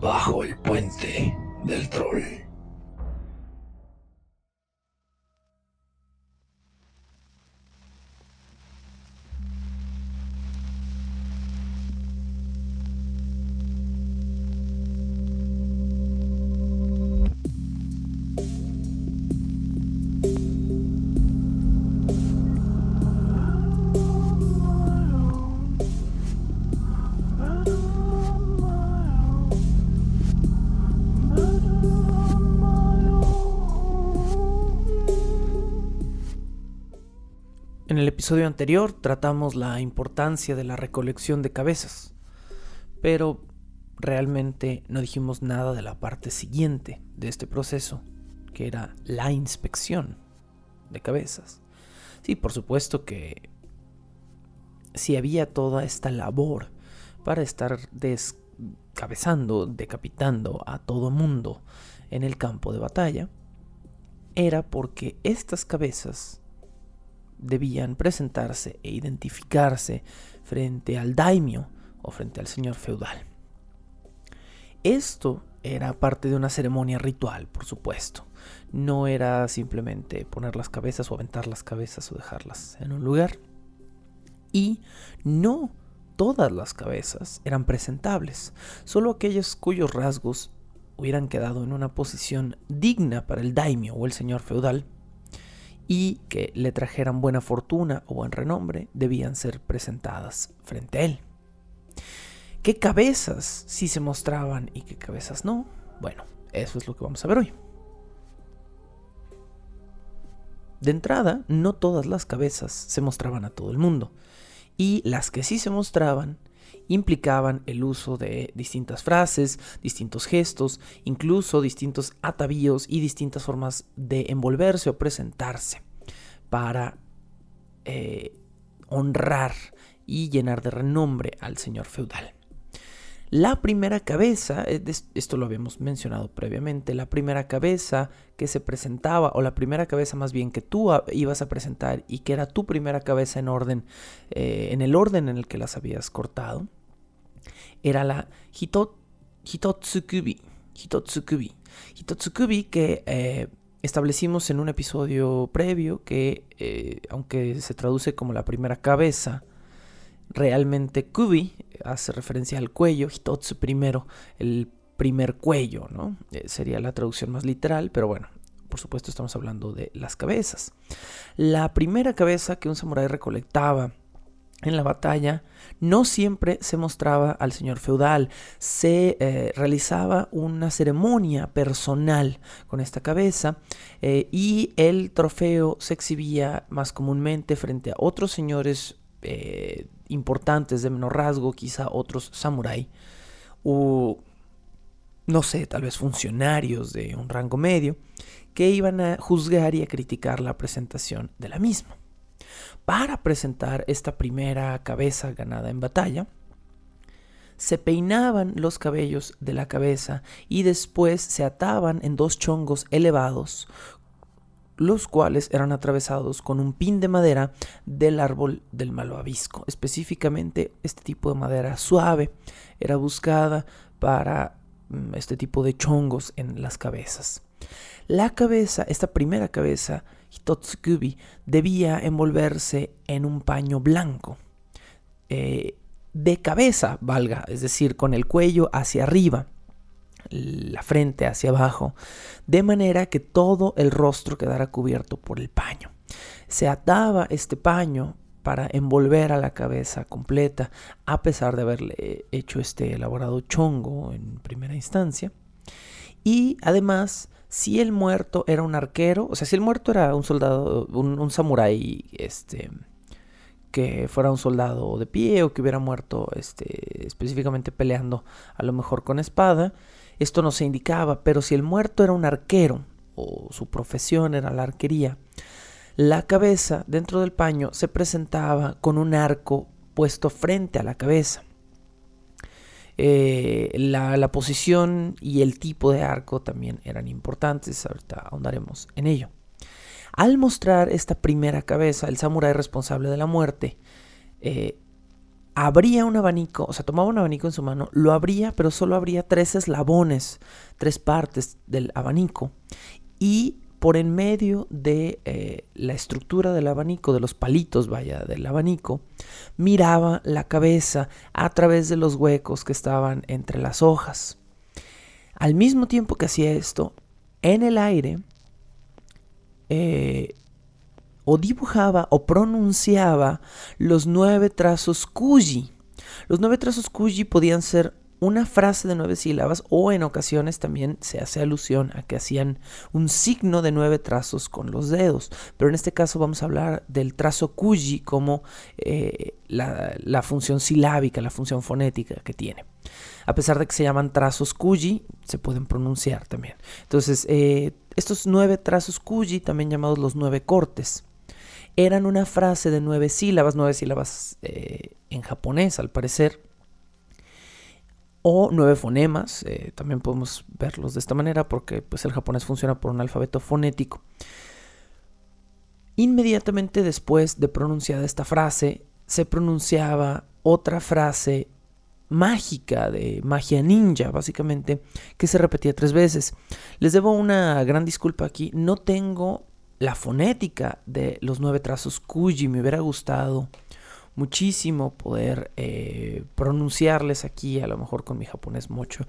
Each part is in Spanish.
bajo el puente del troll. En el episodio anterior tratamos la importancia de la recolección de cabezas, pero realmente no dijimos nada de la parte siguiente de este proceso, que era la inspección de cabezas. Sí, por supuesto que si había toda esta labor para estar descabezando, decapitando a todo mundo en el campo de batalla, era porque estas cabezas debían presentarse e identificarse frente al daimyo o frente al señor feudal. Esto era parte de una ceremonia ritual, por supuesto. No era simplemente poner las cabezas o aventar las cabezas o dejarlas en un lugar. Y no todas las cabezas eran presentables. Solo aquellas cuyos rasgos hubieran quedado en una posición digna para el daimyo o el señor feudal y que le trajeran buena fortuna o buen renombre, debían ser presentadas frente a él. ¿Qué cabezas sí se mostraban y qué cabezas no? Bueno, eso es lo que vamos a ver hoy. De entrada, no todas las cabezas se mostraban a todo el mundo, y las que sí se mostraban implicaban el uso de distintas frases, distintos gestos, incluso distintos atavíos y distintas formas de envolverse o presentarse para honrar y llenar de renombre al señor feudal. La primera cabeza, esto lo habíamos mencionado previamente, la primera cabeza que se presentaba, o la primera cabeza más bien que tú ibas a presentar y que era tu primera cabeza en orden, en el orden en el que las habías cortado, era la Hitotsukubi. Hitotsukubi que establecimos en un episodio previo que, aunque se traduce como la primera cabeza, realmente kubi hace referencia al cuello, hitotsu primero, el primer cuello, ¿no? Sería la traducción más literal, pero bueno, por supuesto estamos hablando de las cabezas. La primera cabeza que un samurái recolectaba en la batalla no siempre se mostraba al señor feudal, se realizaba una ceremonia personal con esta cabeza y el trofeo se exhibía más comúnmente frente a otros señores importantes de menor rasgo, quizá otros samurái o no sé, tal vez funcionarios de un rango medio que iban a juzgar y a criticar la presentación de la misma. Para presentar esta primera cabeza ganada en batalla, se peinaban los cabellos de la cabeza y después se ataban en dos chongos elevados, los cuales eran atravesados con un pin de madera del árbol del malvavisco. Específicamente, este tipo de madera suave era buscada para este tipo de chongos en las cabezas. La cabeza, esta primera cabeza, Hitotsukubi, debía envolverse en un paño blanco, de cabeza, valga, es decir, con el cuello hacia arriba, la frente hacia abajo, de manera que todo el rostro quedara cubierto por el paño. Se ataba este paño para envolver a la cabeza completa, a pesar de haberle hecho este elaborado chongo en primera instancia. Y además, si el muerto era un arquero, o sea, si el muerto era un soldado, un samurái, que fuera un soldado de pie o que hubiera muerto específicamente peleando a lo mejor con espada, esto no se indicaba, pero si el muerto era un arquero o su profesión era la arquería, la cabeza dentro del paño se presentaba con un arco puesto frente a la cabeza. La posición y el tipo de arco también eran importantes, ahorita ahondaremos en ello. Al mostrar esta primera cabeza, el samurái responsable de la muerte abría un abanico, o sea, tomaba un abanico en su mano, lo abría, pero solo abría 3 eslabones, 3 partes del abanico. Y por en medio de la estructura del abanico, de los palitos, vaya, del abanico, miraba la cabeza a través de los huecos que estaban entre las hojas. Al mismo tiempo que hacía esto, en el aire, o dibujaba o pronunciaba los 9 trazos Kuji. Los 9 trazos Kuji podían ser una frase de 9 sílabas, o en ocasiones también se hace alusión a que hacían un signo de 9 trazos con los dedos. Pero en este caso vamos a hablar del trazo Kuji como la función silábica, la función fonética que tiene. A pesar de que se llaman trazos Kuji, se pueden pronunciar también. Entonces, estos 9 trazos Kuji, también llamados los 9 cortes, eran una frase de 9 sílabas en japonés al parecer, o 9 fonemas, también podemos verlos de esta manera porque pues, el japonés funciona por un alfabeto fonético. Inmediatamente después de pronunciada esta frase, se pronunciaba otra frase mágica, de magia ninja, básicamente, que se repetía 3 veces. Les debo una gran disculpa aquí, no tengo la fonética de los 9 trazos Kuji. Me hubiera gustado muchísimo poder pronunciarles aquí, a lo mejor con mi japonés mocho,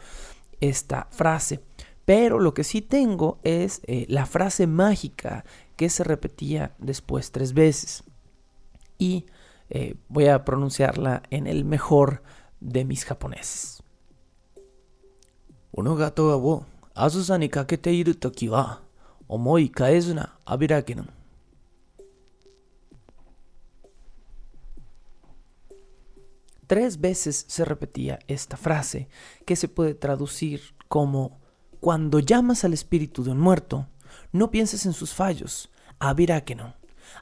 esta frase. Pero lo que sí tengo es la frase mágica que se repetía después 3 veces. Y voy a pronunciarla en el mejor de mis japoneses. Onogato ga wo azusa ni kakete iru toki wa omoi kaezu na abirake no. 3 veces se repetía esta frase, que se puede traducir como: cuando llamas al espíritu de un muerto, no pienses en sus fallos. Abirake no.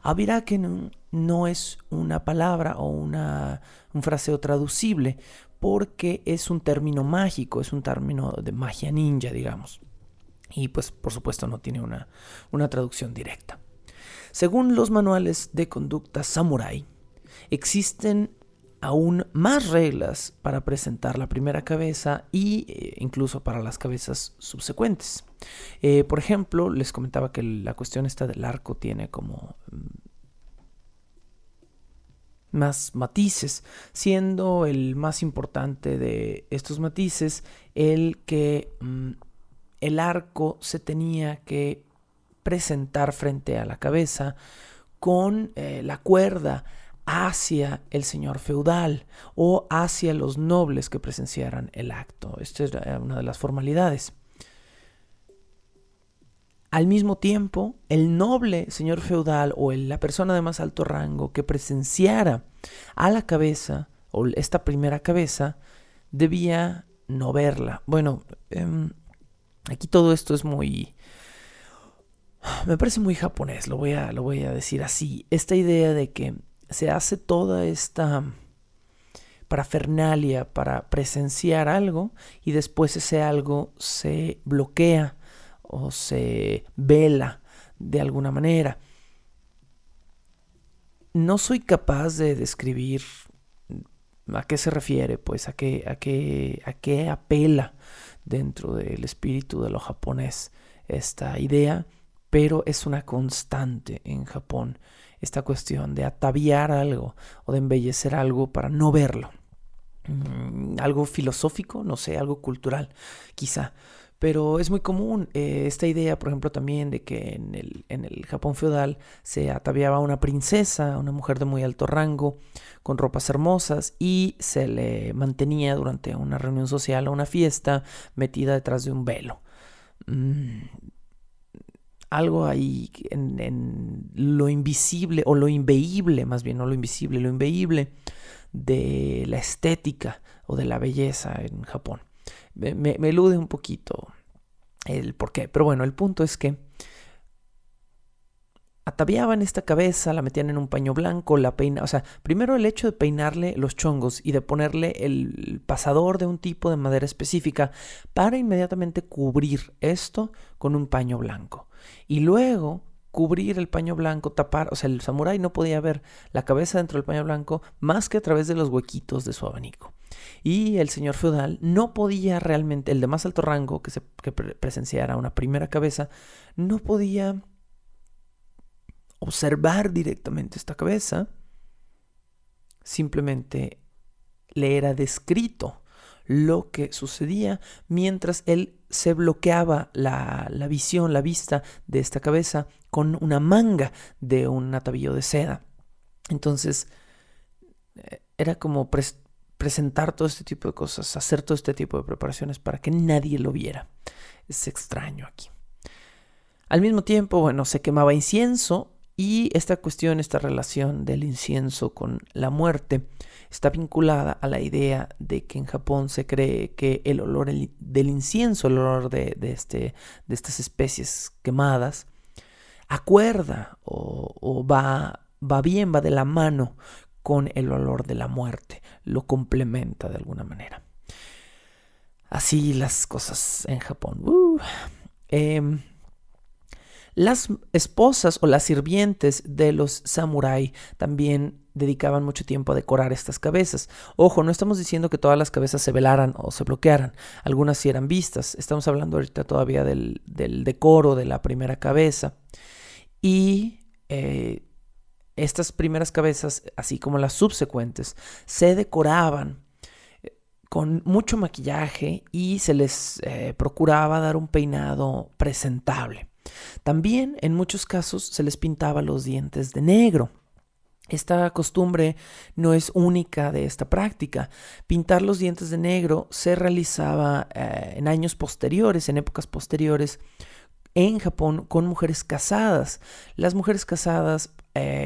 Abirake no es una palabra o un fraseo traducible, porque es un término mágico, es un término de magia ninja, digamos. Y pues por supuesto no tiene una traducción directa. Según los manuales de conducta samurái, existen aún más reglas para presentar la primera cabeza e incluso para las cabezas subsecuentes. Por ejemplo, les comentaba que la cuestión esta del arco tiene como más matices, siendo el más importante de estos matices el que el arco se tenía que presentar frente a la cabeza con la cuerda hacia el señor feudal o hacia los nobles que presenciaran el acto. Esta era una de las formalidades. Al mismo tiempo, el noble señor feudal o la persona de más alto rango que presenciara a la cabeza o esta primera cabeza debía no verla. Bueno, aquí todo esto es me parece muy japonés, lo voy a decir así. Esta idea de que se hace toda esta parafernalia para presenciar algo y después ese algo se bloquea o se vela de alguna manera. No soy capaz de describir a qué se refiere, pues a qué apela dentro del espíritu de lo japonés esta idea, pero es una constante en Japón esta cuestión de ataviar algo o de embellecer algo para no verlo. Algo filosófico, no sé, algo cultural, quizá. Pero es muy común esta idea, por ejemplo, también de que en el Japón feudal se ataviaba a una princesa, una mujer de muy alto rango, con ropas hermosas, y se le mantenía durante una reunión social o una fiesta metida detrás de un velo. Algo ahí en lo invisible, o lo inveíble, más bien, no lo invisible, lo inveíble de la estética o de la belleza en Japón. Me elude un poquito el porqué, pero bueno, el punto es que ataviaban esta cabeza, la metían en un paño blanco, la peinaban, o sea, primero el hecho de peinarle los chongos y de ponerle el pasador de un tipo de madera específica para inmediatamente cubrir esto con un paño blanco. Y luego cubrir el paño blanco, tapar, o sea, el samurái no podía ver la cabeza dentro del paño blanco más que a través de los huequitos de su abanico. Y el señor feudal no podía realmente, el de más alto rango que presenciara una primera cabeza, no podía observar directamente esta cabeza, simplemente le era descrito lo que sucedía mientras él se bloqueaba la visión, la vista de esta cabeza con una manga de un atavío de seda. Entonces era como presentar todo este tipo de cosas, hacer todo este tipo de preparaciones para que nadie lo viera. Es extraño aquí. Al mismo tiempo, bueno, se quemaba incienso y esta relación del incienso con la muerte está vinculada a la idea de que en Japón se cree que el olor del incienso, el olor de estas especies quemadas, acuerda o va bien, va de la mano con el olor de la muerte, lo complementa de alguna manera. Así las cosas en Japón. Las esposas o las sirvientes de los samurái también dedicaban mucho tiempo a decorar estas cabezas. Ojo, no estamos diciendo que todas las cabezas se velaran o se bloquearan. Algunas sí eran vistas. Estamos hablando ahorita todavía del decoro de la primera cabeza. Y estas primeras cabezas, así como las subsecuentes, se decoraban con mucho maquillaje y se les procuraba dar un peinado presentable. También en muchos casos se les pintaba los dientes de negro. Esta costumbre no es única de esta práctica. Pintar los dientes de negro se realizaba en años posteriores, en épocas posteriores, en Japón con mujeres casadas. Las mujeres casadas,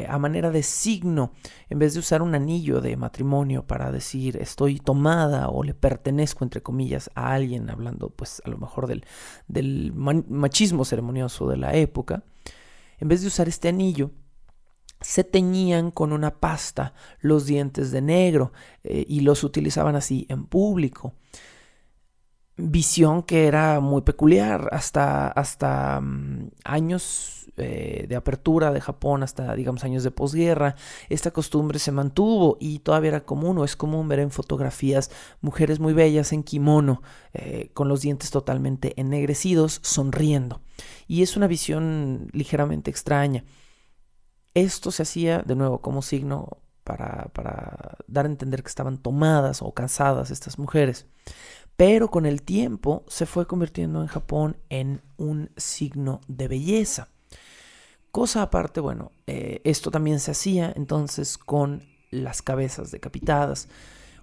a manera de signo, en vez de usar un anillo de matrimonio para decir estoy tomada o le pertenezco, entre comillas, a alguien, hablando pues a lo mejor del machismo ceremonioso de la época, en vez de usar este anillo, se teñían con una pasta los dientes de negro y los utilizaban así en público. Visión que era muy peculiar hasta años de apertura de Japón, hasta digamos años de posguerra. Esta costumbre se mantuvo y todavía era común o es común ver en fotografías mujeres muy bellas en kimono con los dientes totalmente ennegrecidos, sonriendo. Y es una visión ligeramente extraña. Esto se hacía de nuevo como signo para dar a entender que estaban tomadas o cansadas estas mujeres. Pero con el tiempo se fue convirtiendo en Japón en un signo de belleza. Cosa aparte, bueno, esto también se hacía entonces con las cabezas decapitadas.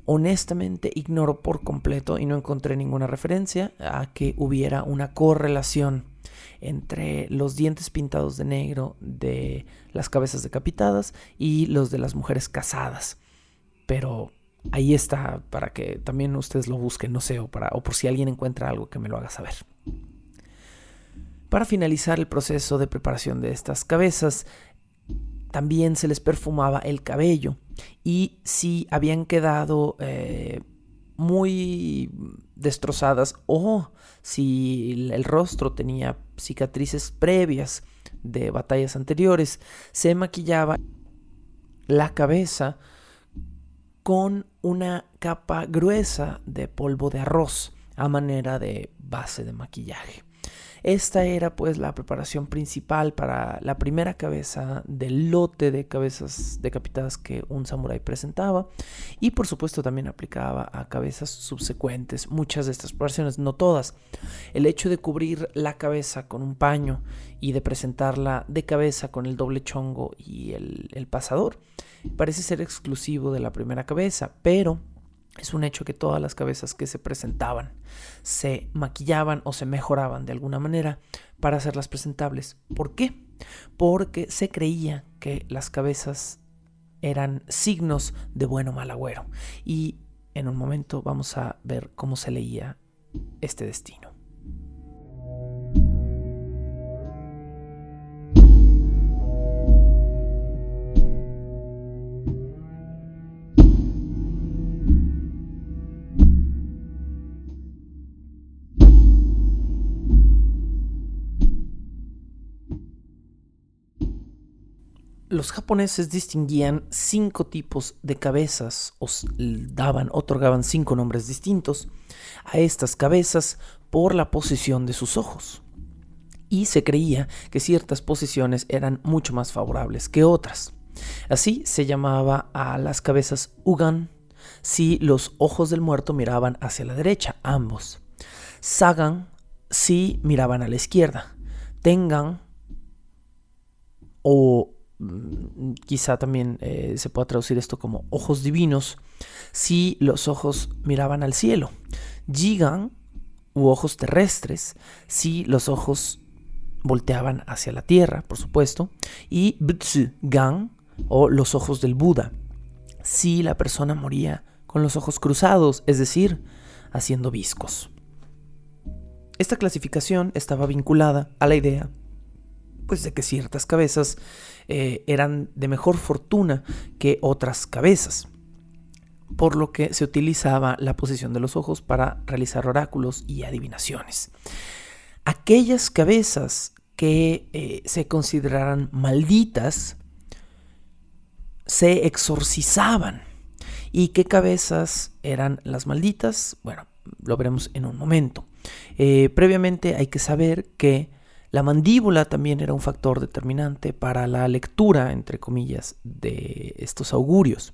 Honestamente ignoro por completo y no encontré ninguna referencia a que hubiera una correlación entre los dientes pintados de negro de las cabezas decapitadas y los de las mujeres casadas. Pero ahí está para que también ustedes lo busquen, no sé, o por si alguien encuentra algo que me lo haga saber. Para finalizar el proceso de preparación de estas cabezas, también se les perfumaba el cabello y si habían quedado muy destrozadas o si el rostro tenía cicatrices previas de batallas anteriores, se maquillaba la cabeza con una capa gruesa de polvo de arroz a manera de base de maquillaje. Esta era pues la preparación principal para la primera cabeza del lote de cabezas decapitadas que un samurái presentaba y por supuesto también aplicaba a cabezas subsecuentes. Muchas de estas preparaciones, no todas. El hecho de cubrir la cabeza con un paño y de presentarla de cabeza con el doble chongo y el pasador parece ser exclusivo de la primera cabeza, pero es un hecho que todas las cabezas que se presentaban se maquillaban o se mejoraban de alguna manera para hacerlas presentables. ¿Por qué? Porque se creía que las cabezas eran signos de buen o mal agüero. Y en un momento vamos a ver cómo se leía este destino. Los japoneses distinguían 5 tipos de cabezas, otorgaban 5 nombres distintos a estas cabezas por la posición de sus ojos. Y se creía que ciertas posiciones eran mucho más favorables que otras. Así se llamaba a las cabezas Ugan si los ojos del muerto miraban hacia la derecha, ambos. Sagan si miraban a la izquierda. Tengan, o quizá también se pueda traducir esto como ojos divinos, si los ojos miraban al cielo. Jigan, u ojos terrestres, si los ojos volteaban hacia la tierra, por supuesto. Y Butsugan, o los ojos del Buda, si la persona moría con los ojos cruzados, es decir, haciendo viscos. Esta clasificación estaba vinculada a la idea pues de que ciertas cabezas eran de mejor fortuna que otras cabezas, por lo que se utilizaba la posición de los ojos para realizar oráculos y adivinaciones. Aquellas cabezas que se consideraran malditas se exorcizaban. ¿Y qué cabezas eran las malditas? Bueno, lo veremos en un momento. Previamente hay que saber que la mandíbula también era un factor determinante para la lectura, entre comillas, de estos augurios.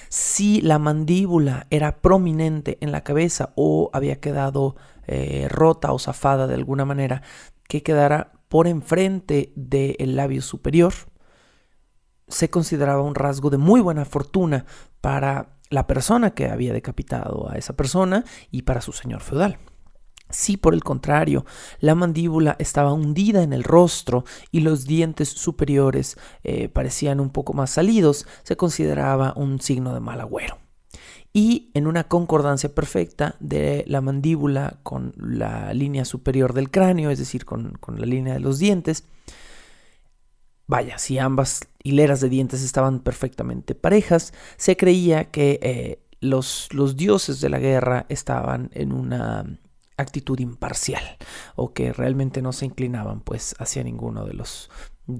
Si la mandíbula era prominente en la cabeza o había quedado rota o zafada de alguna manera, que quedara por enfrente del labio superior, se consideraba un rasgo de muy buena fortuna para la persona que había decapitado a esa persona y para su señor feudal. Si por el contrario la mandíbula estaba hundida en el rostro y los dientes superiores parecían un poco más salidos, se consideraba un signo de mal agüero. Y en una concordancia perfecta de la mandíbula con la línea superior del cráneo, es decir, con la línea de los dientes, si ambas hileras de dientes estaban perfectamente parejas, se creía que los dioses de la guerra estaban en una actitud imparcial o que realmente no se inclinaban pues hacia ninguno de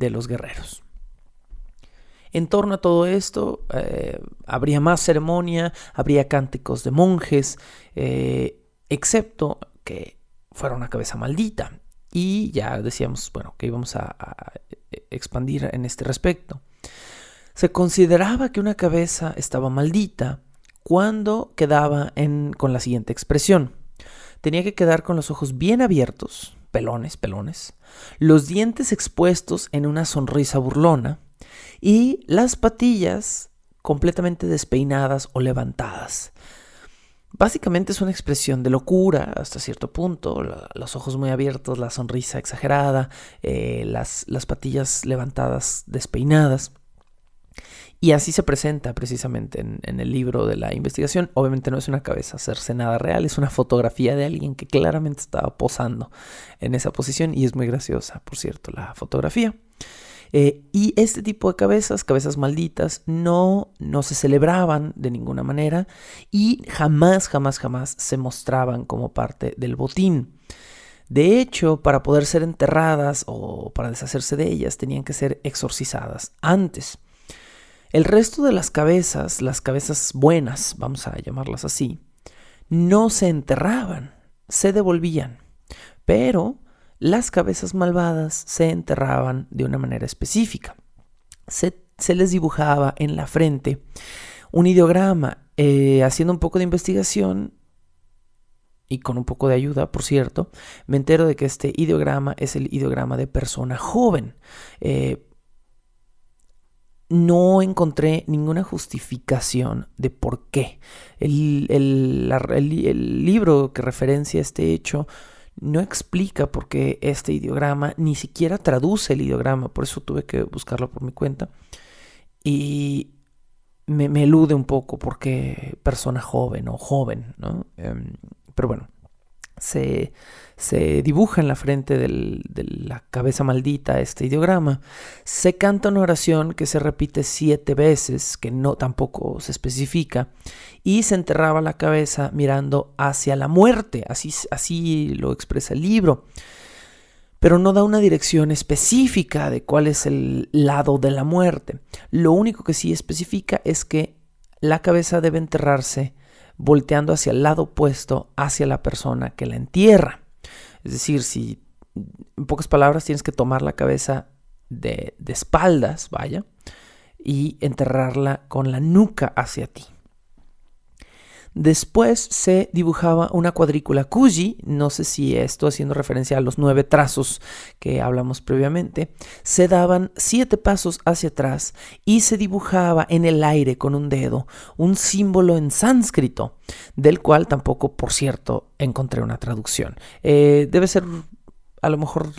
los guerreros. En torno a todo esto habría más ceremonia, habría cánticos de monjes, excepto que fuera una cabeza maldita. Y ya decíamos, que íbamos a expandir en este respecto. Se consideraba que una cabeza estaba maldita cuando quedaba con la siguiente expresión. Tenía que quedar con los ojos bien abiertos, pelones, los dientes expuestos en una sonrisa burlona y las patillas completamente despeinadas o levantadas. Básicamente es una expresión de locura hasta cierto punto, los ojos muy abiertos, la sonrisa exagerada, las patillas levantadas, despeinadas. Y así se presenta precisamente en el libro de la investigación. Obviamente no es una cabeza cercenada real, es una fotografía de alguien que claramente estaba posando en esa posición y es muy graciosa, por cierto, la fotografía. Y este tipo de cabezas malditas, no se celebraban de ninguna manera y jamás se mostraban como parte del botín. De hecho, para poder ser enterradas o para deshacerse de ellas, tenían que ser exorcizadas antes. El resto de las cabezas buenas, vamos a llamarlas así, no se enterraban, se devolvían, pero las cabezas malvadas se enterraban de una manera específica. Se les dibujaba en la frente un ideograma. Haciendo un poco de investigación y con un poco de ayuda, por cierto, me entero de que este ideograma es el ideograma de persona joven. No encontré ninguna justificación de por qué. El libro que referencia este hecho no explica por qué este ideograma, ni siquiera traduce el ideograma, por eso tuve que buscarlo por mi cuenta. Y me elude un poco porque persona joven o joven, ¿no? Pero bueno, se dibuja en la frente de la cabeza maldita este ideograma. Se canta una oración que se repite 7 veces, que no tampoco se especifica, y se enterraba la cabeza mirando hacia la muerte. Así lo expresa el libro. pero no da una dirección específica de cuál es el lado de la muerte. Lo único que sí especifica es que la cabeza debe enterrarse volteando hacia el lado opuesto hacia la persona que la entierra. Es decir, si en pocas palabras tienes que tomar la cabeza de espaldas, vaya, y enterrarla con la nuca hacia ti. Después se dibujaba una cuadrícula Kuji, no sé si esto haciendo referencia a los 9 trazos que hablamos previamente. Se daban 7 pasos hacia atrás y se dibujaba en el aire con un dedo un símbolo en sánscrito, del cual tampoco, por cierto, encontré una traducción. Debe ser a lo mejor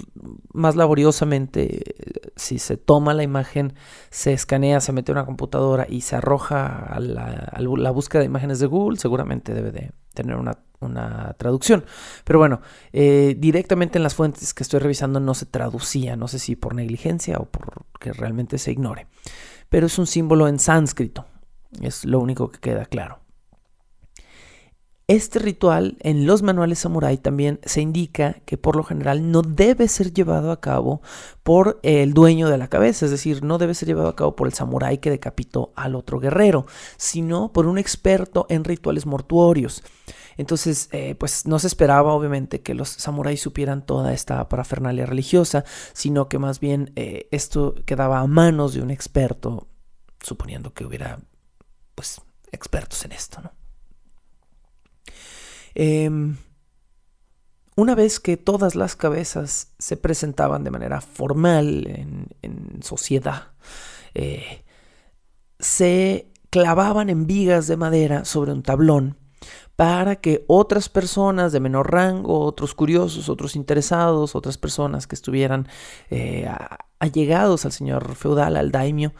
más laboriosamente, si se toma la imagen, se escanea, se mete a una computadora y se arroja a la búsqueda de imágenes de Google, seguramente debe de tener una traducción. Pero bueno, directamente en las fuentes que estoy revisando no se traducía, no sé si por negligencia o porque realmente se ignore. Pero es un símbolo en sánscrito, es lo único que queda claro. Este ritual en los manuales samurái también se indica que por lo general no debe ser llevado a cabo por el dueño de la cabeza, es decir, no debe ser llevado a cabo por el samurái que decapitó al otro guerrero, sino por un experto en rituales mortuorios. Entonces, pues no se esperaba obviamente que los samuráis supieran toda esta parafernalia religiosa, sino que más bien esto quedaba a manos de un experto, suponiendo que hubiera pues expertos en esto, ¿no? Una vez que todas las cabezas se presentaban de manera formal en sociedad, se clavaban en vigas de madera sobre un tablón para que otras personas de menor rango, otros curiosos, otros interesados, otras personas que estuvieran allegados al señor feudal, al daimyo,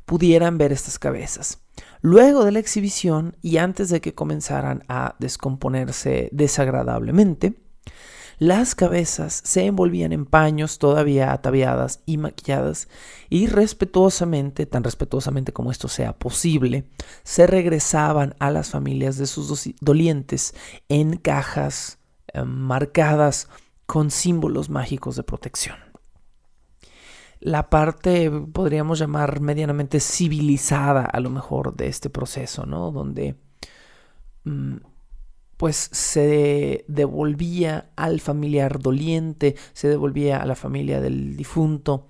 pudieran ver estas cabezas. Luego de la exhibición y antes de que comenzaran a descomponerse desagradablemente, las cabezas se envolvían en paños todavía ataviadas y maquilladas y respetuosamente, tan respetuosamente como esto sea posible, se regresaban a las familias de sus dolientes en cajas marcadas con símbolos mágicos de protección. La parte, podríamos llamar medianamente civilizada a lo mejor de este proceso, ¿no? Donde pues se devolvía al familiar doliente, se devolvía a la familia del difunto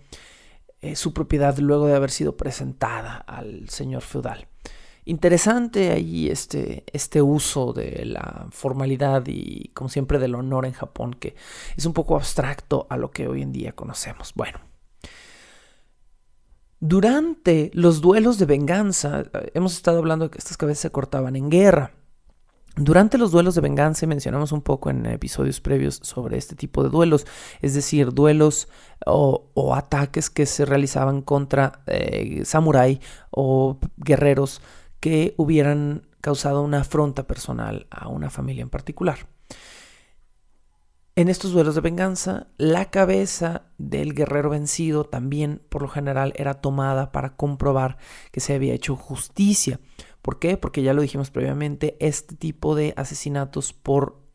su propiedad luego de haber sido presentada al señor feudal. Interesante ahí este uso de la formalidad y, como siempre, del honor en Japón, que es un poco abstracto a lo que hoy en día conocemos. Bueno. Durante los duelos de venganza, hemos estado hablando de que estas cabezas se cortaban en guerra. Durante los duelos de venganza, mencionamos un poco en episodios previos sobre este tipo de duelos, es decir, duelos o ataques que se realizaban contra samurái o guerreros que hubieran causado una afrenta personal a una familia en particular. En estos duelos de venganza, la cabeza del guerrero vencido también, por lo general, era tomada para comprobar que se había hecho justicia. ¿Por qué? Porque ya lo dijimos previamente, este tipo de asesinatos por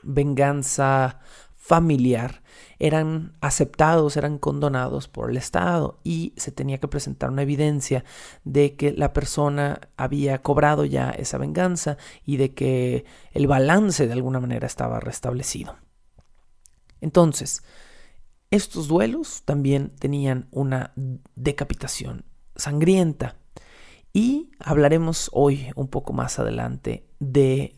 venganza familiar eran aceptados, eran condonados por el Estado y se tenía que presentar una evidencia de que la persona había cobrado ya esa venganza y de que el balance de alguna manera estaba restablecido. Entonces, estos duelos también tenían una decapitación sangrienta y hablaremos hoy un poco más adelante de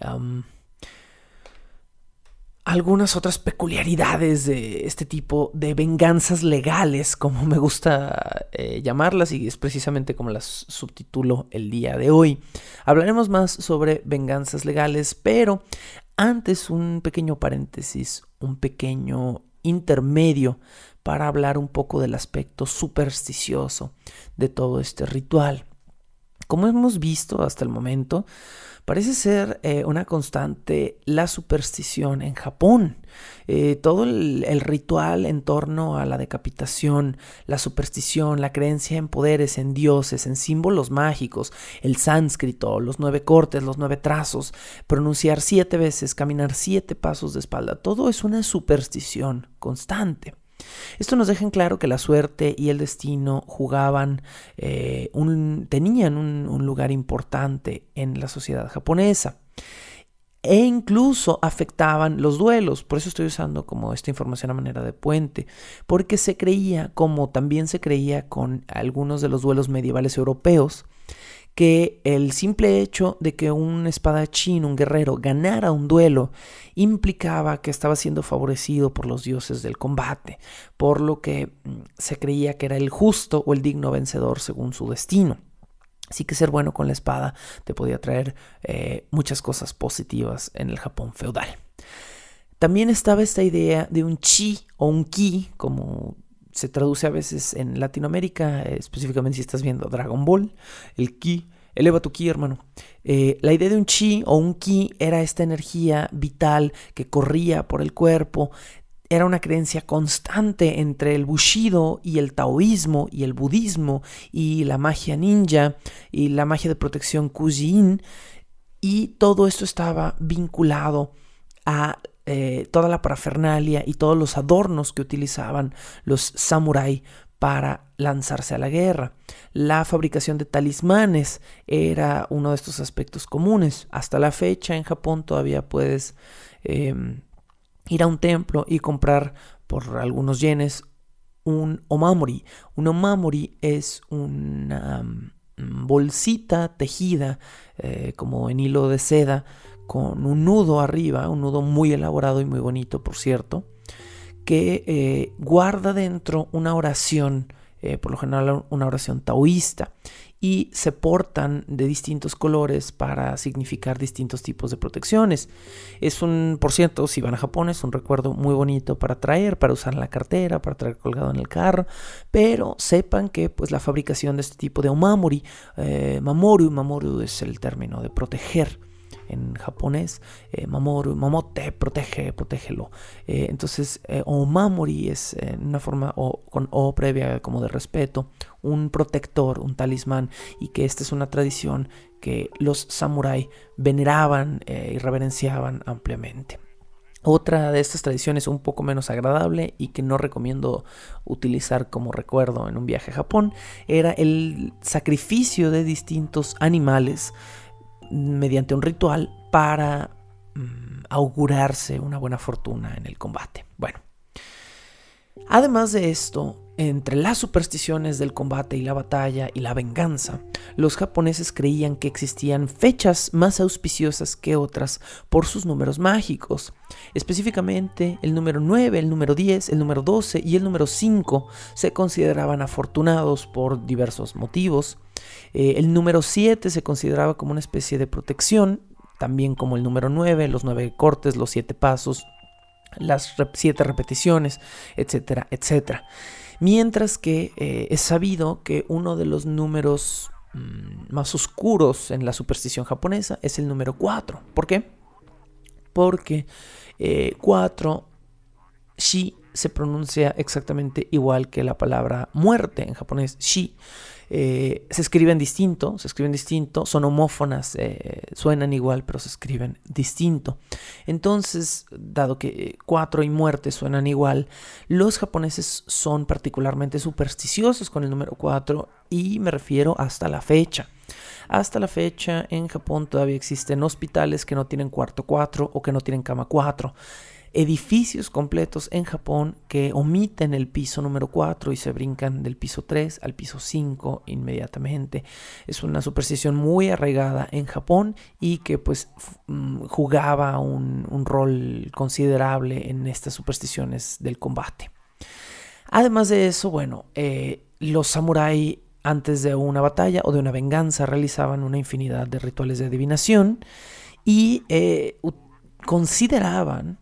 algunas otras peculiaridades de este tipo de venganzas legales, como me gusta llamarlas, y es precisamente como las subtitulo el día de hoy. Hablaremos más sobre venganzas legales, pero antes un pequeño paréntesis, un pequeño intermedio para hablar un poco del aspecto supersticioso de todo este ritual. Como hemos visto hasta el momento, parece ser una constante la superstición en Japón. Todo el ritual en torno a la decapitación, la superstición, la creencia en poderes, en dioses, en símbolos mágicos, el sánscrito, los 9 cortes, los 9 trazos, pronunciar 7 veces, caminar 7 pasos de espalda, todo es una superstición constante. Esto nos deja en claro que la suerte y el destino tenían un lugar importante en la sociedad japonesa e incluso afectaban los duelos. Por eso estoy usando como esta información a manera de puente, porque se creía, como también se creía con algunos de los duelos medievales europeos, que el simple hecho de que un espadachín, un guerrero, ganara un duelo implicaba que estaba siendo favorecido por los dioses del combate, por lo que se creía que era el justo o el digno vencedor según su destino. Así que ser bueno con la espada te podía traer muchas cosas positivas en el Japón feudal. También estaba esta idea de un chi o un ki, como se traduce a veces en Latinoamérica, específicamente si estás viendo Dragon Ball, el ki, eleva tu ki, hermano. La idea de un chi o un ki era esta energía vital que corría por el cuerpo. Era una creencia constante entre el bushido y el taoísmo y el budismo y la magia ninja y la magia de protección Kuji-in, y todo esto estaba vinculado a toda la parafernalia y todos los adornos que utilizaban los samurái para lanzarse a la guerra. La fabricación de talismanes era uno de estos aspectos comunes. Hasta la fecha en Japón todavía puedes ir a un templo y comprar por algunos yenes un omamori. Un omamori es una bolsita tejida como en hilo de seda, con un nudo arriba, un nudo muy elaborado y muy bonito, por cierto, que guarda dentro una oración, por lo general una oración taoísta, y se portan de distintos colores para significar distintos tipos de protecciones. Por cierto, si van a Japón, es un recuerdo muy bonito para traer, para usar en la cartera, para traer colgado en el carro, pero sepan que pues la fabricación de este tipo de omamori, mamoru es el término de proteger en japonés, mamoru, mamote, protégelo. Entonces, omamori es una forma con o previa como de respeto, un protector, un talismán, y que esta es una tradición que los samurái veneraban y reverenciaban ampliamente. Otra de estas tradiciones un poco menos agradable y que no recomiendo utilizar como recuerdo en un viaje a Japón era el sacrificio de distintos animales mediante un ritual para augurarse una buena fortuna en el combate. Bueno, además de esto, entre las supersticiones del combate y la batalla y la venganza, los japoneses creían que existían fechas más auspiciosas que otras por sus números mágicos. Específicamente, el número 9, el número 10, el número 12 y el número 5 se consideraban afortunados por diversos motivos. El número 7 se consideraba como una especie de protección, también como el número 9, los 9 cortes, los 7 pasos, las 7 repeticiones, etcétera, etcétera. Mientras que es sabido que uno de los números más oscuros en la superstición japonesa es el número 4. ¿Por qué? Porque 4, shi, se pronuncia exactamente igual que la palabra muerte en japonés, shi. Se escriben distinto, son homófonas, suenan igual, pero se escriben distinto. Entonces, dado que 4 y muerte suenan igual, los japoneses son particularmente supersticiosos con el número 4, y me refiero hasta la fecha. Hasta la fecha, en Japón todavía existen hospitales que no tienen cuarto 4 o que no tienen cama 4. Edificios completos en Japón que omiten el piso número 4 y se brincan del piso 3 al piso 5 inmediatamente. Es una superstición muy arraigada en Japón y que pues jugaba un rol considerable en estas supersticiones del combate. Además de eso, bueno, los samuráis antes de una batalla o de una venganza realizaban una infinidad de rituales de adivinación y consideraban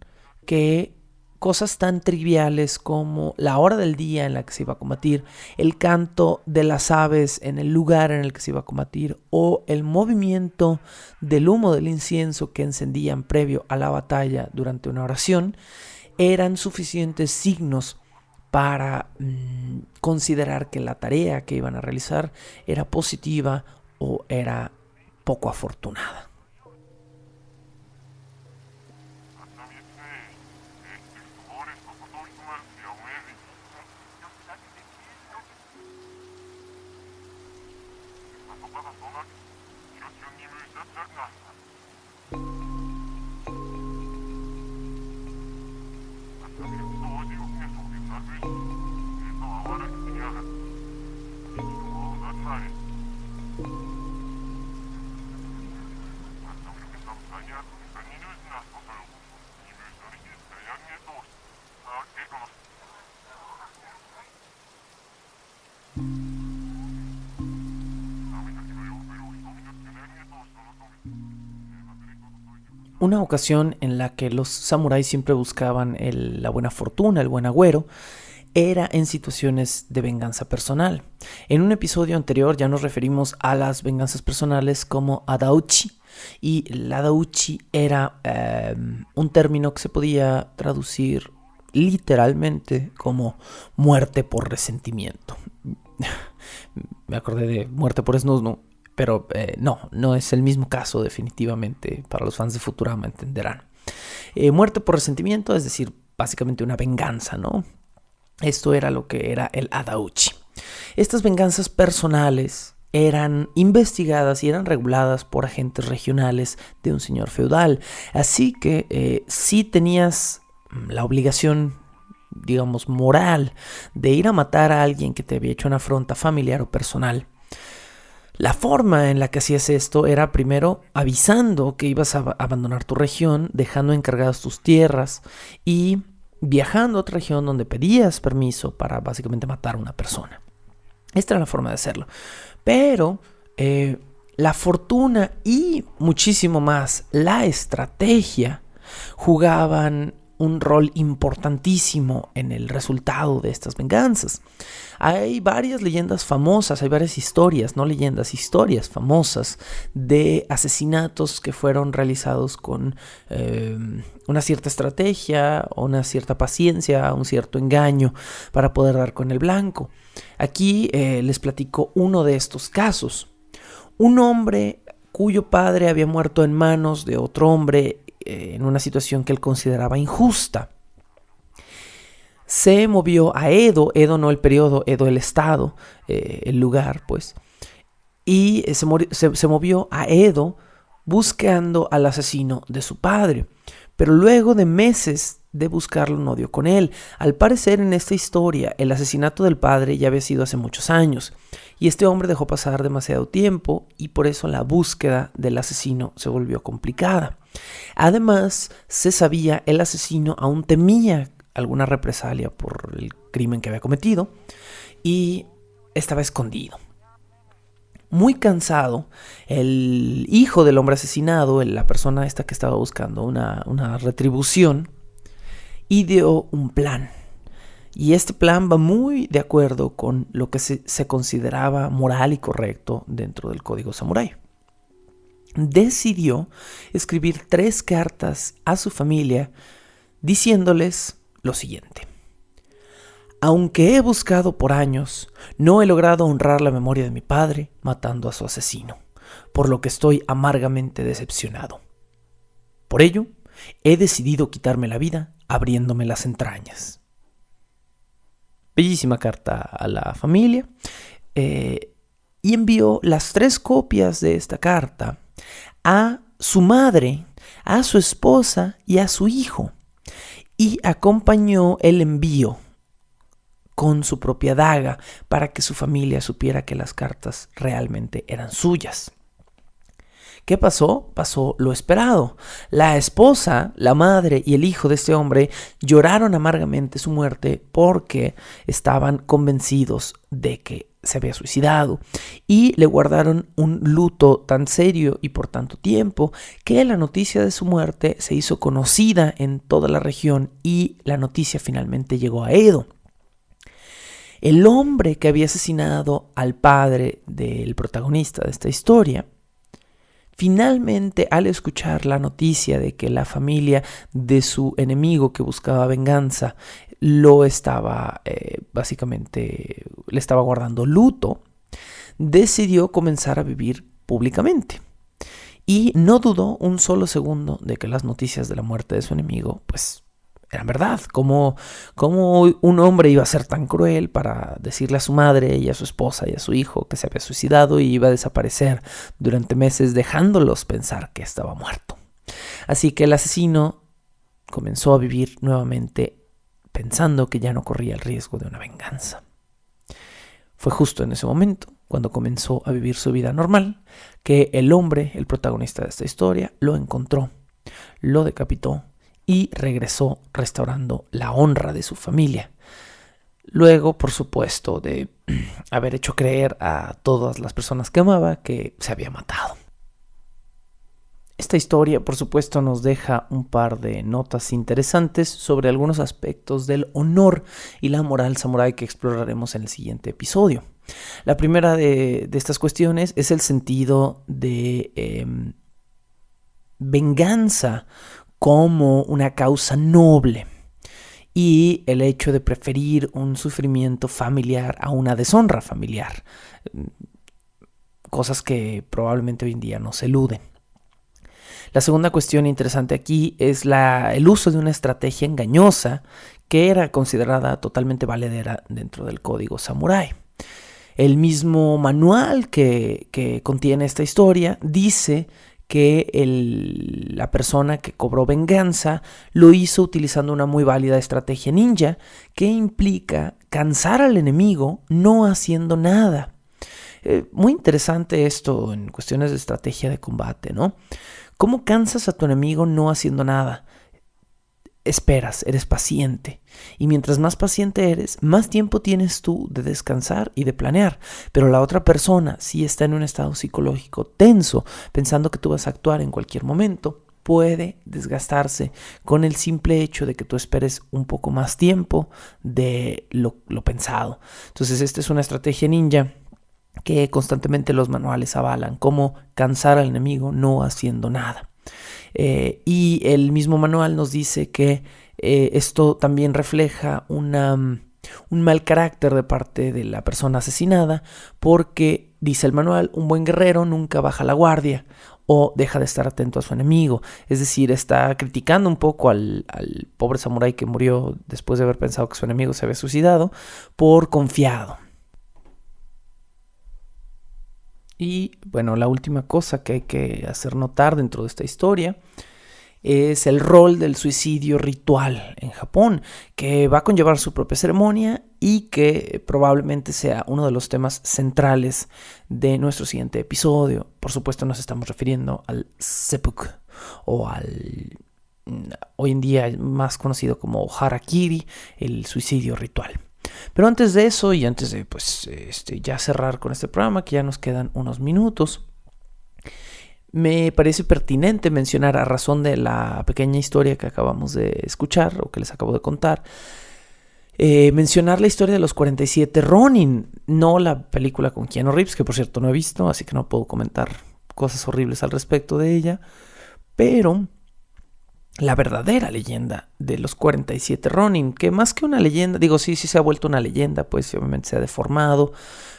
que cosas tan triviales como la hora del día en la que se iba a combatir, el canto de las aves en el lugar en el que se iba a combatir o el movimiento del humo del incienso que encendían previo a la batalla durante una oración, eran suficientes signos para considerar que la tarea que iban a realizar era positiva o era poco afortunada. Una ocasión en la que los samuráis siempre buscaban la buena fortuna, el buen agüero, era en situaciones de venganza personal. En un episodio anterior ya nos referimos a las venganzas personales como adauchi, y el adauchi era un término que se podía traducir literalmente como muerte por resentimiento. Me acordé de muerte por snusnu, pero no es el mismo caso definitivamente. Para los fans de Futurama entenderán. Muerte por resentimiento, es decir, básicamente una venganza, ¿no? Esto era lo que era el adauchi. Estas venganzas personales eran investigadas y eran reguladas por agentes regionales de un señor feudal. Así que sí tenías la obligación, digamos, moral de ir a matar a alguien que te había hecho una afrenta familiar o personal. La forma en la que hacías esto era primero avisando que ibas a abandonar tu región, dejando encargadas tus tierras y viajando a otra región donde pedías permiso para básicamente matar a una persona. Esta era la forma de hacerlo. Pero la fortuna y muchísimo más la estrategia jugaban un rol importantísimo en el resultado de estas venganzas. Hay varias leyendas famosas, hay varias historias, no leyendas, historias famosas de asesinatos que fueron realizados con una cierta estrategia, una cierta paciencia, un cierto engaño para poder dar con el blanco. Aquí les platico uno de estos casos. Un hombre cuyo padre había muerto en manos de otro hombre en una situación que él consideraba injusta. Se movió a Edo no el periodo, Edo el estado, el lugar pues, y se movió a Edo buscando al asesino de su padre, pero luego de meses de buscarlo no dio con él. Al parecer en esta historia el asesinato del padre ya había sido hace muchos años y este hombre dejó pasar demasiado tiempo y por eso la búsqueda del asesino se volvió complicada. Además, se sabía el asesino aún temía alguna represalia por el crimen que había cometido y estaba escondido. Muy cansado, el hijo del hombre asesinado, la persona esta que estaba buscando una retribución, ideó un plan. Y este plan va muy de acuerdo con lo que se consideraba moral y correcto dentro del código samurái. Decidió escribir 3 cartas a su familia diciéndoles lo siguiente: aunque he buscado por años, no he logrado honrar la memoria de mi padre matando a su asesino, por lo que estoy amargamente decepcionado. Por ello, he decidido quitarme la vida abriéndome las entrañas. Bellísima carta a la familia. Y envió las 3 copias de esta carta a su madre, a su esposa y a su hijo. Y acompañó el envío con su propia daga para que su familia supiera que las cartas realmente eran suyas. ¿Qué pasó? Pasó lo esperado. La esposa, la madre y el hijo de este hombre lloraron amargamente su muerte porque estaban convencidos de que se había suicidado y le guardaron un luto tan serio y por tanto tiempo que la noticia de su muerte se hizo conocida en toda la región y la noticia finalmente llegó a Edo. El hombre que había asesinado al padre del protagonista de esta historia, finalmente, al escuchar la noticia de que la familia de su enemigo que buscaba venganza lo estaba, básicamente, le estaba guardando luto, decidió comenzar a vivir públicamente. Y no dudó un solo segundo de que las noticias de la muerte de su enemigo, pues, eran verdad. ¿Cómo un hombre iba a ser tan cruel para decirle a su madre y a su esposa y a su hijo que se había suicidado y iba a desaparecer durante meses, dejándolos pensar que estaba muerto? Así que el asesino comenzó a vivir nuevamente pensando que ya no corría el riesgo de una venganza. Fue justo en ese momento, cuando comenzó a vivir su vida normal, que el hombre, el protagonista de esta historia, lo encontró, lo decapitó y regresó restaurando la honra de su familia. Luego, por supuesto, de haber hecho creer a todas las personas que amaba que se había matado. Esta historia, por supuesto, nos deja un par de notas interesantes sobre algunos aspectos del honor y la moral samurái que exploraremos en el siguiente episodio. La primera de estas cuestiones es el sentido de venganza como una causa noble y el hecho de preferir un sufrimiento familiar a una deshonra familiar, cosas que probablemente hoy en día nos eluden. La segunda cuestión interesante aquí es el uso de una estrategia engañosa que era considerada totalmente valedera dentro del código samurái. El mismo manual que contiene esta historia dice que la persona que cobró venganza lo hizo utilizando una muy válida estrategia ninja que implica cansar al enemigo no haciendo nada. Muy interesante esto en cuestiones de estrategia de combate, ¿no? ¿Cómo cansas a tu enemigo no haciendo nada? Esperas, eres paciente. Y mientras más paciente eres, más tiempo tienes tú de descansar y de planear. Pero la otra persona, si está en un estado psicológico tenso, pensando que tú vas a actuar en cualquier momento, puede desgastarse con el simple hecho de que tú esperes un poco más tiempo de lo pensado. Entonces, esta es una estrategia ninja que constantemente los manuales avalan, cómo cansar al enemigo no haciendo nada. Y el mismo manual nos dice que esto también refleja un mal carácter de parte de la persona asesinada, porque, dice el manual, un buen guerrero nunca baja la guardia o deja de estar atento a su enemigo. Es decir, está criticando un poco al pobre samurái que murió después de haber pensado que su enemigo se había suicidado por confiado. Y bueno, la última cosa que hay que hacer notar dentro de esta historia es el rol del suicidio ritual en Japón, que va a conllevar su propia ceremonia y que probablemente sea uno de los temas centrales de nuestro siguiente episodio. Por supuesto, nos estamos refiriendo al seppuku o al hoy en día más conocido como harakiri, el suicidio ritual. Pero antes de eso y antes de ya cerrar con este programa, que ya nos quedan unos minutos, me parece pertinente mencionar, a razón de la pequeña historia que acabamos de escuchar o que les acabo de contar, mencionar la historia de los 47 Ronin, no la película con Keanu Reeves, que por cierto no he visto, así que no puedo comentar cosas horribles al respecto de ella, pero la verdadera leyenda de los 47 Ronin, que más que una leyenda, sí se ha vuelto una leyenda, pues obviamente se ha deformado,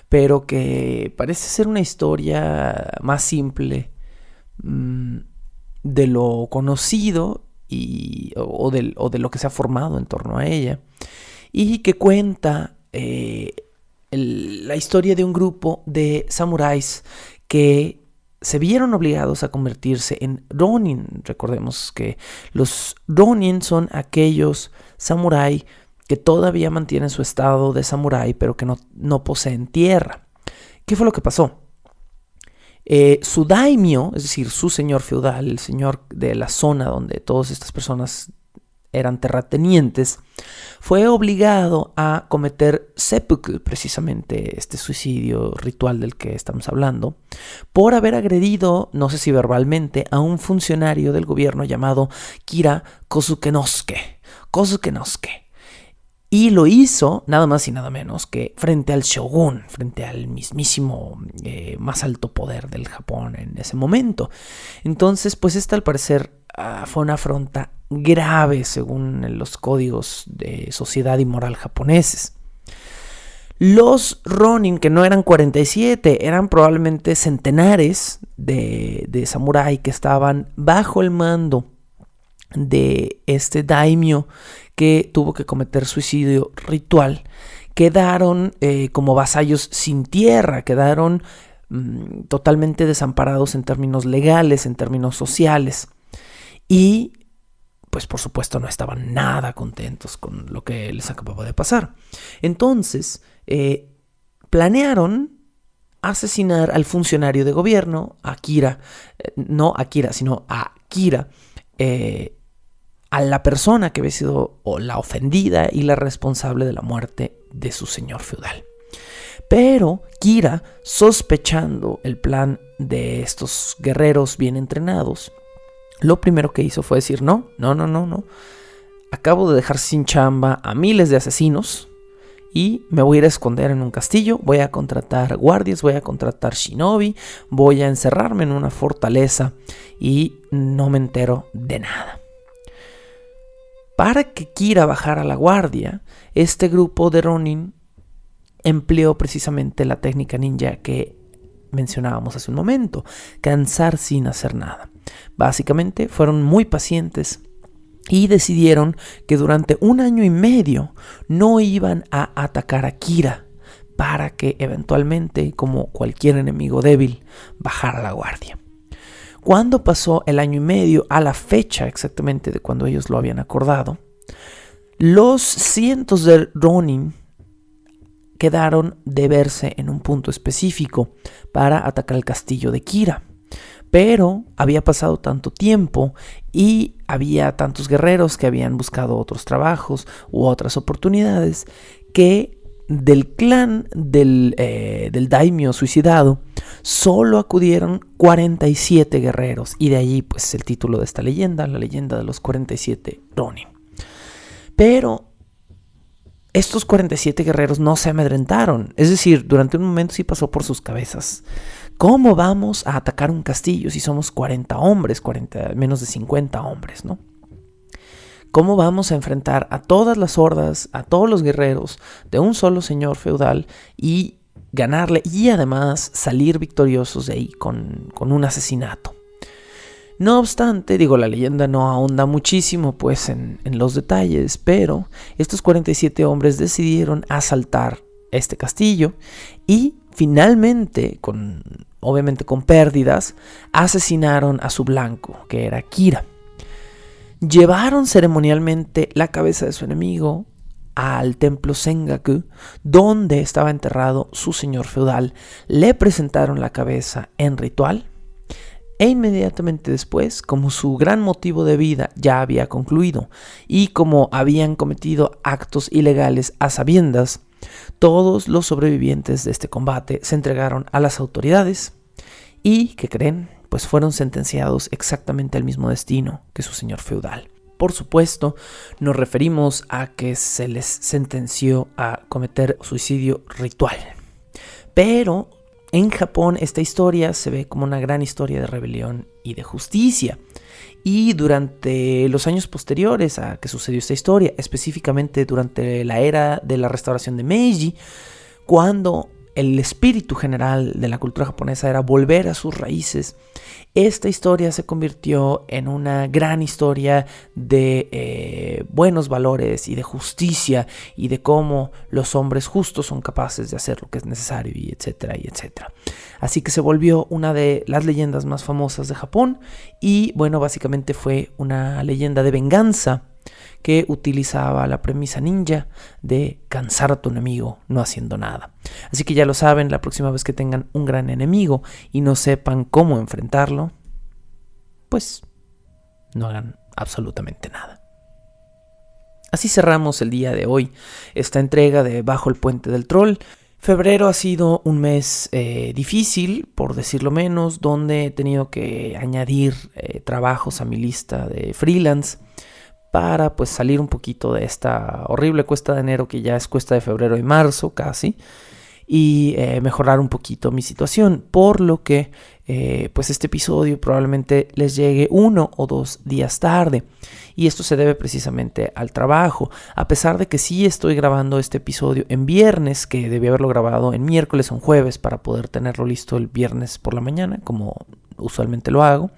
pero que parece ser una historia más simple de lo conocido o de lo que se ha formado en torno a ella, y que cuenta la historia de un grupo de samuráis que se vieron obligados a convertirse en Ronin. Recordemos que los Ronin son aquellos samurái que todavía mantienen su estado de samurái, pero que no poseen tierra. ¿Qué fue lo que pasó? Su daimyo, es decir, su señor feudal, el señor de la zona donde todas estas personas eran terratenientes, fue obligado a cometer seppuku, precisamente este suicidio ritual del que estamos hablando, por haber agredido, no sé si verbalmente, a un funcionario del gobierno llamado Kira Kosukenosuke. Y lo hizo nada más y nada menos que frente al shogun, frente al mismísimo más alto poder del Japón en ese momento. Entonces, pues esta al parecer fue una afrenta grave según los códigos de sociedad y moral japoneses. Los Ronin, que no eran 47, eran probablemente centenares de samurái que estaban bajo el mando de este daimyo que tuvo que cometer suicidio ritual, quedaron como vasallos sin tierra, quedaron totalmente desamparados en términos legales, en términos sociales, y pues por supuesto no estaban nada contentos con lo que les acababa de pasar. Entonces planearon asesinar al funcionario de gobierno, a Kira, a la persona que había sido la ofendida y la responsable de la muerte de su señor feudal. Pero Kira, sospechando el plan de estos guerreros bien entrenados, lo primero que hizo fue decir, no. Acabo de dejar sin chamba a miles de asesinos y me voy a ir a esconder en un castillo, voy a contratar guardias, voy a contratar shinobi, voy a encerrarme en una fortaleza y no me entero de nada. Para que Kira bajara la guardia, este grupo de Ronin empleó precisamente la técnica ninja que mencionábamos hace un momento, cansar sin hacer nada. Básicamente fueron muy pacientes y decidieron que durante 1 año y medio no iban a atacar a Kira para que eventualmente, como cualquier enemigo débil, bajara la guardia. Cuando pasó el 1 año y medio, a la fecha exactamente de cuando ellos lo habían acordado, los cientos de Ronin quedaron de verse en un punto específico para atacar el castillo de Kira. Pero había pasado tanto tiempo y había tantos guerreros que habían buscado otros trabajos u otras oportunidades que del clan del daimyo suicidado solo acudieron 47 guerreros, y de allí pues el título de esta leyenda, la leyenda de los 47 Ronin. Pero estos 47 guerreros no se amedrentaron, es decir, durante un momento sí pasó por sus cabezas: ¿cómo vamos a atacar un castillo si somos 40 hombres, menos de 50 hombres, ¿no? ¿Cómo vamos a enfrentar a todas las hordas, a todos los guerreros de un solo señor feudal y ganarle y además salir victoriosos de ahí con un asesinato? No obstante, la leyenda no ahonda muchísimo pues en los detalles, pero estos 47 hombres decidieron asaltar este castillo y finalmente, obviamente con pérdidas, asesinaron a su blanco, que era Kira. Llevaron ceremonialmente la cabeza de su enemigo al templo Sengaku, donde estaba enterrado su señor feudal. Le presentaron la cabeza en ritual e inmediatamente después, como su gran motivo de vida ya había concluido y como habían cometido actos ilegales a sabiendas, todos los sobrevivientes de este combate se entregaron a las autoridades y, ¿qué creen?, pues fueron sentenciados exactamente al mismo destino que su señor feudal. Por supuesto, nos referimos a que se les sentenció a cometer suicidio ritual. Pero en Japón esta historia se ve como una gran historia de rebelión y de justicia. Y durante los años posteriores a que sucedió esta historia, específicamente durante la era de la restauración de Meiji, cuando el espíritu general de la cultura japonesa era volver a sus raíces, esta historia se convirtió en una gran historia de buenos valores y de justicia y de cómo los hombres justos son capaces de hacer lo que es necesario, y etcétera, y etcétera. Así que se volvió una de las leyendas más famosas de Japón y, bueno, básicamente fue una leyenda de venganza que utilizaba la premisa ninja de cansar a tu enemigo no haciendo nada. Así que ya lo saben, la próxima vez que tengan un gran enemigo y no sepan cómo enfrentarlo, pues no hagan absolutamente nada. Así cerramos el día de hoy esta entrega de Bajo el Puente del Troll. Febrero ha sido un mes difícil, por decirlo menos, donde he tenido que añadir trabajos a mi lista de freelance para pues salir un poquito de esta horrible cuesta de enero que ya es cuesta de febrero y marzo casi, y mejorar un poquito mi situación, por lo que pues este episodio probablemente les llegue 1 o 2 días tarde, y esto se debe precisamente al trabajo, a pesar de que sí estoy grabando este episodio en viernes, que debí haberlo grabado en miércoles o en jueves para poder tenerlo listo el viernes por la mañana, como usualmente lo hago.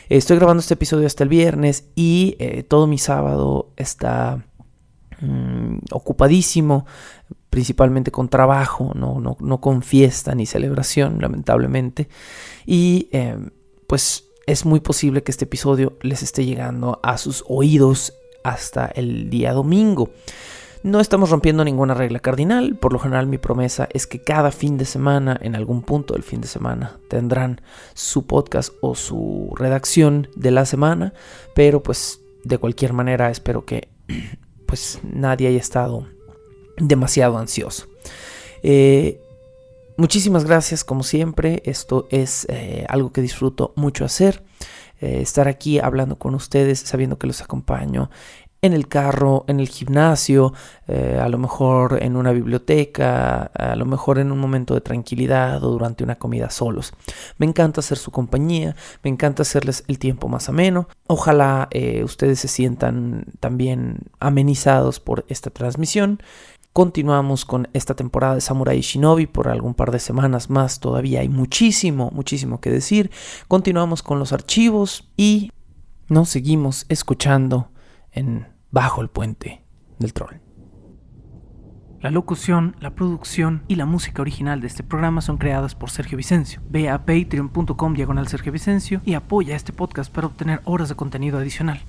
Estoy grabando este episodio hasta el viernes y todo mi sábado está ocupadísimo, principalmente con trabajo, no con fiesta ni celebración, lamentablemente. Y pues es muy posible que este episodio les esté llegando a sus oídos hasta el día domingo. No estamos rompiendo ninguna regla cardinal. Por lo general mi promesa es que cada fin de semana, en algún punto del fin de semana, tendrán su podcast o su redacción de la semana. Pero pues de cualquier manera espero que pues nadie haya estado demasiado ansioso. Muchísimas gracias como siempre. Esto es algo que disfruto mucho hacer. Estar aquí hablando con ustedes, sabiendo que los acompaño en el carro, en el gimnasio, a lo mejor en una biblioteca, a lo mejor en un momento de tranquilidad o durante una comida solos. Me encanta hacer su compañía, me encanta hacerles el tiempo más ameno. Ojalá ustedes se sientan también amenizados por esta transmisión. Continuamos con esta temporada de Samurai Shinobi por algún par de semanas más. Todavía hay muchísimo que decir. Continuamos con los archivos y nos seguimos escuchando en Bajo el Puente del Troll. La locución, la producción y la música original de este programa son creadas por Sergio Vicencio. Ve a patreon.com/Sergio Vicencio y apoya este podcast para obtener horas de contenido adicional.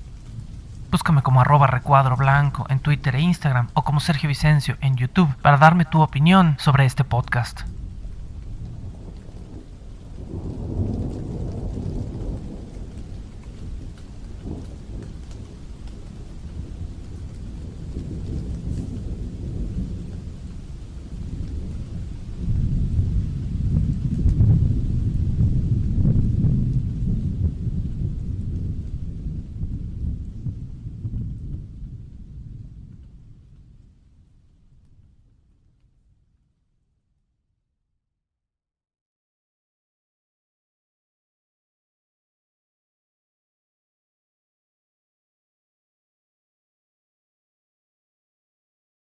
Búscame como @recuadro_blanco en Twitter e Instagram o como Sergio Vicencio en YouTube para darme tu opinión sobre este podcast.